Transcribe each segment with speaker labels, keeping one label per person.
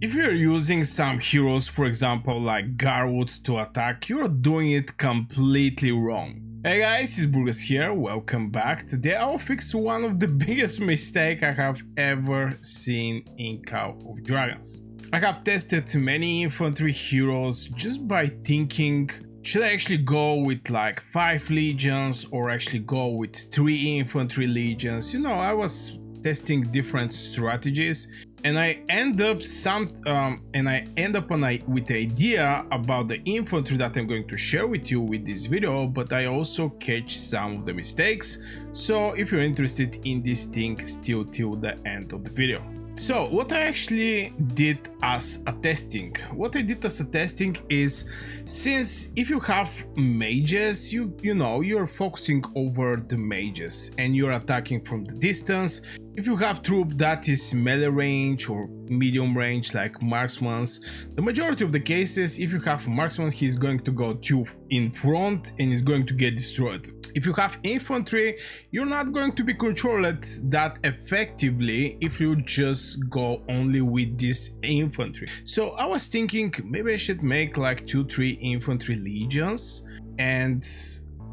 Speaker 1: If you're using some heroes, for example like Garwood, to attack, you're doing it completely wrong. Hey guys, it's Burgers here, welcome back. Today I'll fix one of the biggest mistakes I have ever seen in Call of Dragons. I have tested many infantry heroes just by thinking, should I actually go with like 5 legions or actually go with 3 infantry legions? You know, I was testing different strategies and I end up with the idea about the infantry that I'm going to share with you with this video, but I also catch some of the mistakes. So if you're interested in this thing, still till the end of the video. So what I actually did as a testing, is, since if you have mages, you know you're focusing over the mages and you're attacking from the distance. If you have troop that is melee range or medium range like marksmans, the majority of the cases, if you have marksman, he's going to go to in front and is going to get destroyed. If you have infantry, you're not going to be controlled that effectively if you just go only with this infantry. So I was thinking maybe I should make like 2-3 infantry legions, and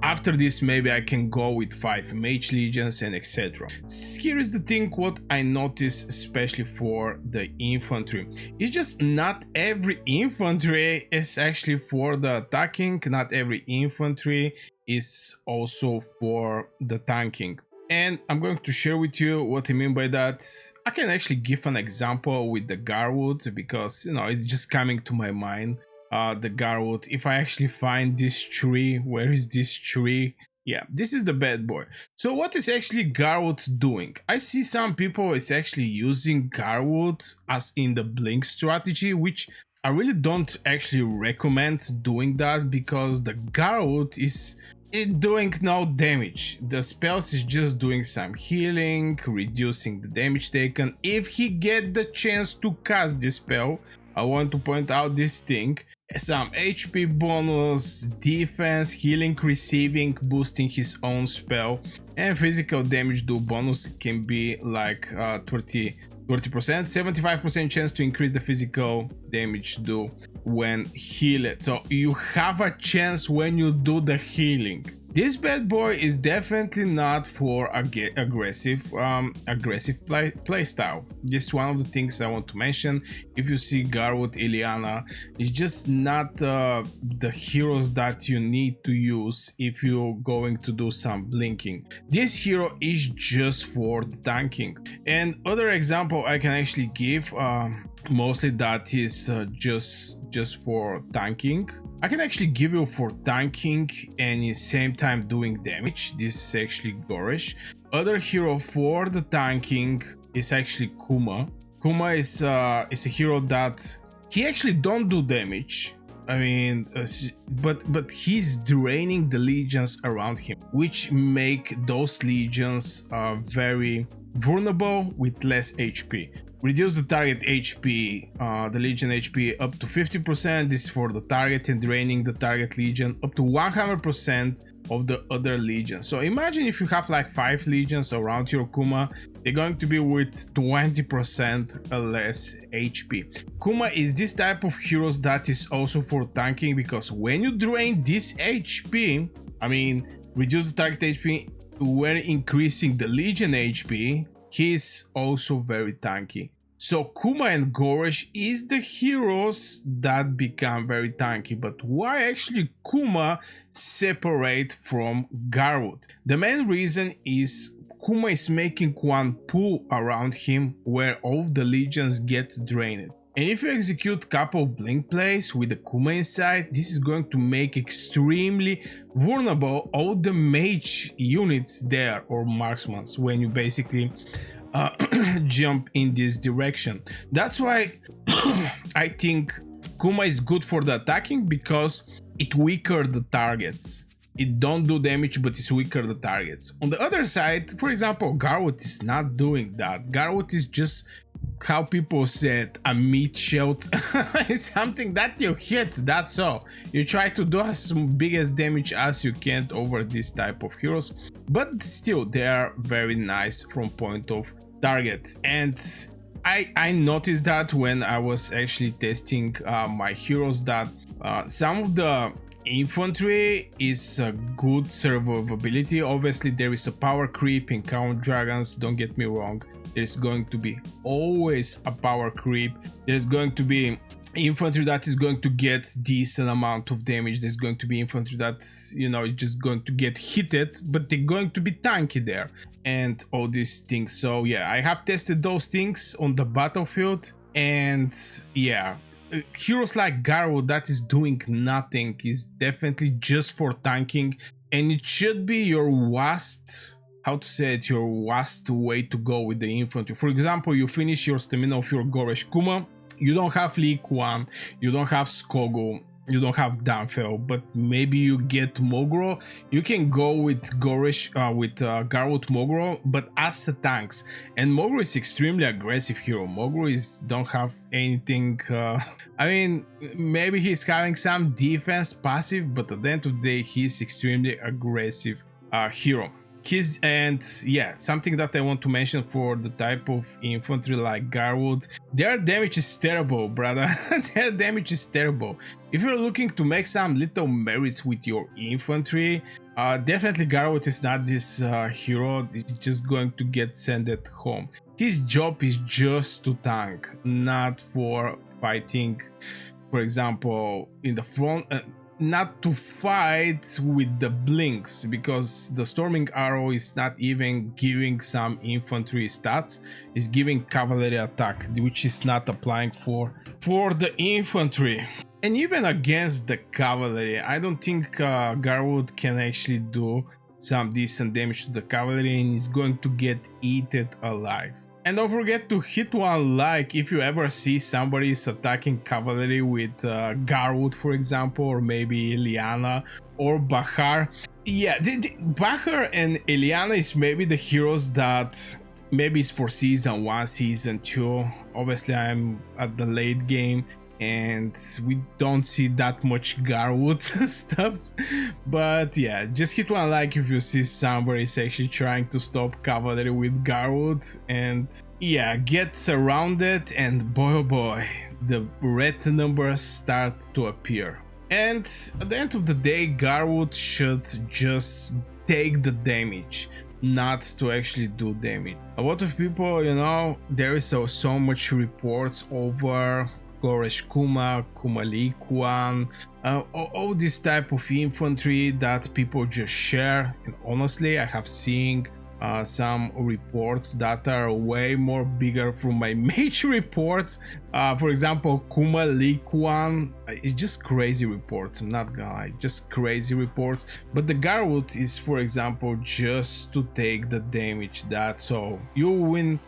Speaker 1: after this maybe I can go with 5 mage legions and etc. Here is the thing, what I noticed especially for the infantry, it's just not every infantry is actually for the attacking, not every infantry is also for the tanking. And I'm going to share with you what I mean by that. I can actually give an example with the Garwood because, you know, it's just coming to my mind. The Garwood, if I actually find this tree, where is this tree? Yeah, this is the bad boy. So what is actually Garwood doing? I see some people is actually using Garwood as in the blink strategy, which I really don't actually recommend doing that, because the Garwood is doing no damage. The spells is just doing some healing, reducing the damage taken. If he get the chance to cast this spell, I want to point out this thing, some HP bonus, defense, healing receiving, boosting his own spell, and physical damage do bonus can be like 30%, 75% chance to increase the physical damage do when healed. So you have a chance when you do the healing. This bad boy is definitely not for aggressive playstyle. This is one of the things I want to mention. If you see Garwood, Iliana, it's just not the heroes that you need to use if you're going to do some blinking. This hero is just for the tanking. And other example I can actually give, mostly that is just for tanking. I can actually give you for tanking and in the same time doing damage. This is actually Goresh. Other hero for the tanking is actually Kuma. Kuma is a hero that he actually don't do damage. I mean, but he's draining the legions around him, which make those legions very vulnerable with less HP. Reduce the target HP, the legion HP up to 50%. This is for the target, and draining the target legion up to 100% of the other legion. So imagine if you have like 5 legions around your Kuma, they're going to be with 20% less HP. Kuma is this type of heroes that is also for tanking, because when you drain this HP, I mean, reduce the target HP when increasing the legion HP, he's also very tanky. So Kuma and Goresh is the heroes that become very tanky. But why actually Kuma separate from Garwood? The main reason is Kuma is making one pool around him where all the legions get drained. And if you execute couple blink plays with the Kuma inside, this is going to make extremely vulnerable all the mage units there, or marksmen, when you basically jump in this direction. That's why I think Kuma is good for the attacking, because it weaker the targets. It don't do damage, but it's weaker the targets. On the other side, for example, Garwood is not doing that. Garwood is just, how people said, a meat shield. It's something that you hit, that's all. You try to do as big as damage as you can over this type of heroes, but still they are very nice from point of target. And I noticed that when I was actually testing my heroes, that some of the infantry is a good survivability. Obviously there is a power creep in count dragons, don't get me wrong. There's going to be always a power creep. There's going to be infantry that is going to get decent amount of damage. There's going to be infantry that, you know, is just going to get hit, but they're going to be tanky there and all these things. So yeah, I have tested those things on the battlefield, and yeah, heroes like Garwood that is doing nothing is definitely just for tanking, and it should be your worst, how to say it, your worst way to go with the infantry. For example, you finish your stamina of your Goresh Kuma, you don't have Lei Kuan, you don't have Skogu, you don't have Danfel, but maybe you get Mogro. You can go with Goresh, Garwood Mogro, but as a tanks. And Mogro is extremely aggressive hero. Mogro is don't have anything. I mean, maybe he's having some defense passive, but at the end of the day, he's extremely aggressive hero. And yeah, something that I want to mention for the type of infantry like Garwood, their damage is terrible, brother. Their damage is terrible. If you're looking to make some little merits with your infantry, definitely Garwood is not this hero. It's just going to get sent at home. His job is just to tank, not for fighting, for example, in the front. Not to fight with the blinks, because the storming arrow is not even giving some infantry stats, it's giving cavalry attack, which is not applying for the infantry. And even against the cavalry, I don't think Garwood can actually do some decent damage to the cavalry, and is going to get eaten alive. And don't forget to hit one like if you ever see somebody is attacking cavalry with Garwood, for example, or maybe Iliana or Bahar. Yeah, Bahar and Iliana is maybe the heroes that maybe it's for season 1, season 2. Obviously I'm at the late game and we don't see that much Garwood stuffs, but yeah, just hit one like if you see somebody is actually trying to stop cavalry with Garwood, and yeah, get surrounded, and boy oh boy, the red numbers start to appear. And at the end of the day, Garwood should just take the damage, not to actually do damage. A lot of people, you know, there is so much reports over Goresh Kuma, Kuma Lei Kuan, all this type of infantry that people just share. And honestly, I have seen some reports that are way more bigger from my major reports. For example, Kuma Lei Kuan, it's just crazy reports, I'm not gonna lie, just crazy reports. But the Garwood is, for example, just to take the damage. That so you will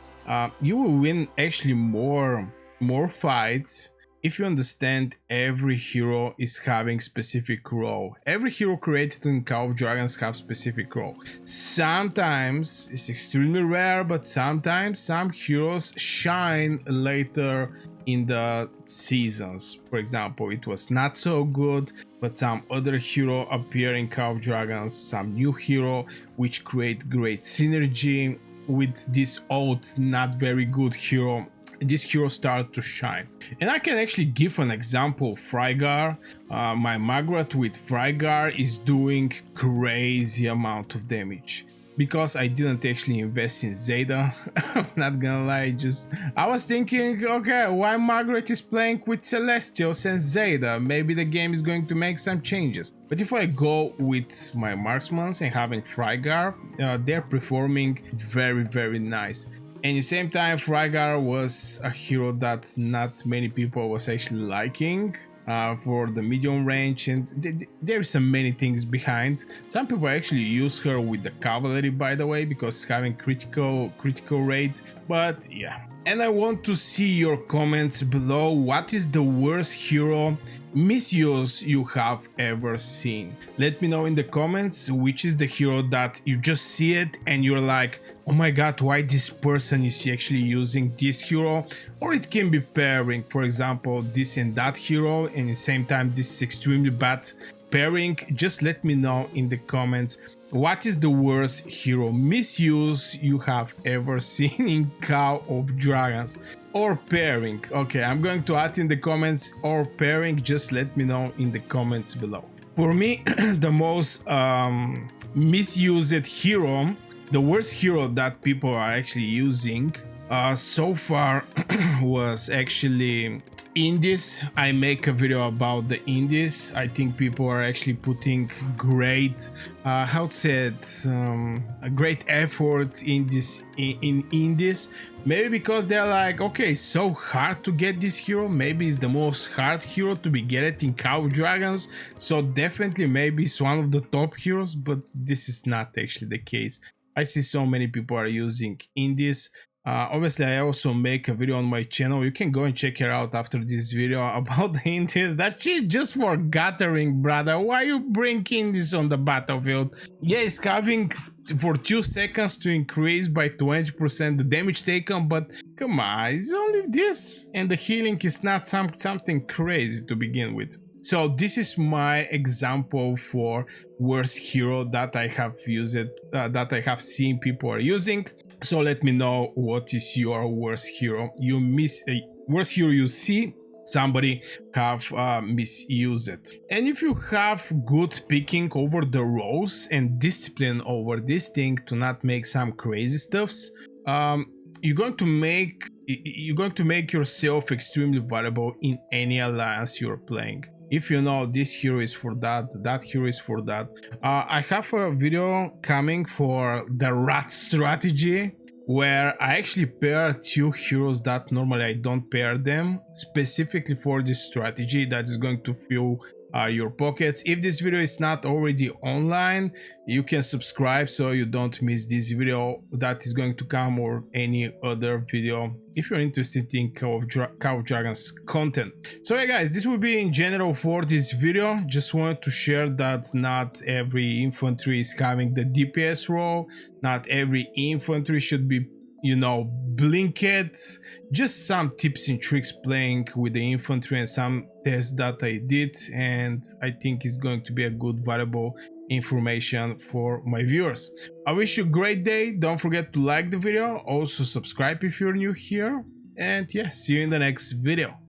Speaker 1: win actually more fights if you understand every hero is having specific role. Every hero created in Call of Dragons have specific role. Sometimes it's extremely rare, but sometimes some heroes shine later in the seasons. For example, it was not so good, but some other hero appear in Call of Dragons, some new hero which create great synergy with this old not very good hero. This hero started to shine. And I can actually give an example. Frygar, my Magrat with Frygar is doing crazy amount of damage because I didn't actually invest in Zeta. I'm not gonna lie, I was thinking, okay, why Margaret is playing with Celestials and Zeta? Maybe the game is going to make some changes. But if I go with my marksmans and having Frygar, they're performing very nice. And at the same time, Frygar was a hero that not many people was actually liking for the medium range, and there's so many things behind. Some people actually use her with the cavalry, by the way, because having critical rate. But yeah. And I want to see your comments below. What is the worst hero misuse you have ever seen? Let me know in the comments which is the hero that you just see it and you're like, oh my god, why this person is actually using this hero? Or it can be pairing, for example, this and that hero, and at the same time this is extremely bad pairing. Just let me know in the comments. What is the worst hero misuse you have ever seen in Call of Dragons? Or pairing? Okay, I'm going to add in the comments or pairing. Just let me know in the comments below. For me, the most misused hero, the worst hero that people are actually using so far was actually indies. I make a video about the indies. I think people are actually putting great how to say it, a great effort in this in indies, maybe because they're like, okay, so hard to get this hero, maybe it's the most hard hero to be get it in Call of Dragons, so definitely maybe it's one of the top heroes, but this is not actually the case. I see so many people are using indies. Obviously, I also make a video on my channel. You can go and check it out after this video about the indies. That shit just for gathering, brother. Why you bring indies on the battlefield? Yeah, it's having for 2 seconds to increase by 20% the damage taken, but come on, it's only this, and the healing is not something crazy to begin with. So this is my example for worst hero that I have used, that I have seen people are using. So let me know what is your worst hero you worst hero you see somebody have misused it. And if you have good picking over the rows and discipline over this thing to not make some crazy stuffs, you're going to make yourself extremely valuable in any alliance you're playing. If you know this hero is for that, that hero is for that. I have a video coming for the rat strategy, where I actually pair 2 heroes that normally I don't pair them, specifically for this strategy that is going to fill your pockets. If this video is not already online, you can subscribe so you don't miss this video that is going to come, or any other video if you're interested in Call of Dragons content. So yeah guys, this will be in general for this video. Just wanted to share that not every infantry is having the DPS role, not every infantry should be, you know, blinked. Just some tips and tricks playing with the infantry and some tests that I did, and I think it's going to be a good valuable information for my viewers. I wish you a great day. Don't forget to like the video, also subscribe if you're new here, and yeah, see you in the next video.